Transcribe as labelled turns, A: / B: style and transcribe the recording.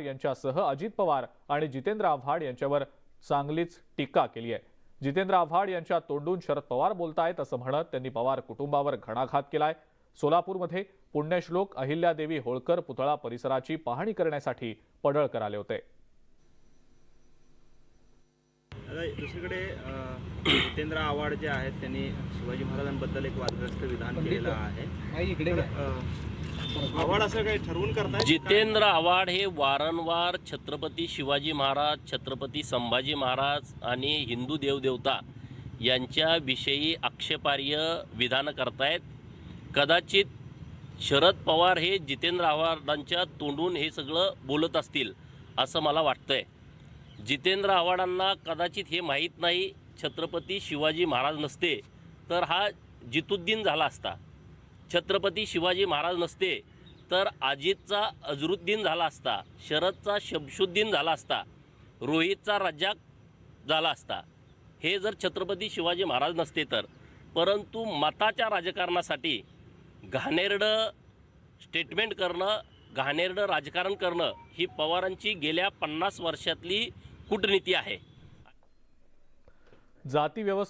A: यांच्यासह अजित पवार आणि जितेंद्र आव्हाड यांच्यावर चांगलीच टीका केली आहे। जितेंद्र आव्हाड यांच्या तोंडून शरद पवार बोलतायत असं म्हणत त्यांनी पवार कुटुंबावर घणाघात केलाय। सोलापूरमध्ये पुण्यश्लोक अहिल्यादेवी होळकर पुतळा परिसराची पाहणी करण्यासाठी पडळकर आले होते।
B: दुसरीकडे जितेंद्र आव्हाड जे आहेत त्यांनी शिवाजी महाराजांबद्दल एक वादग्रस्त विधान केलेलं आहे। आव्हाड असं काही ठरवून करतायत?
C: जितेंद्र आव्हाड हे वारंवार छत्रपती शिवाजी महाराज, छत्रपती संभाजी महाराज आणि हिंदू देवदेवता यांच्याविषयी आक्षेपार्ह विधान करतायत। कदाचित शरद पवार हे जितेंद्र आव्हाडांच्या तोंडून हे सगळं बोलत असतील असं मला वाटतंय। जितेंद्र आव्हाडांना कदाचित हे माहीत नाही, छत्रपती शिवाजी महाराज नसते तर हा जितुद्दीन झाला असता, छत्रपती शिवाजी महाराज नसते तर अजितचा अझरुद्दीन झाला असता, शरदचा शमशुद्दीन झाला असता, रोहितचा रज्जाक झाला असता, हे जर छत्रपती शिवाजी महाराज नसते तर। परंतु मताच्या राजकारणासाठी घाणेरडं स्टेटमेंट करणं, घाणेरडं राजकारण करणं ही पवारांची गेल्या 50 वर्षातली कूटनीती आहे।
A: जाती व्यवस्थे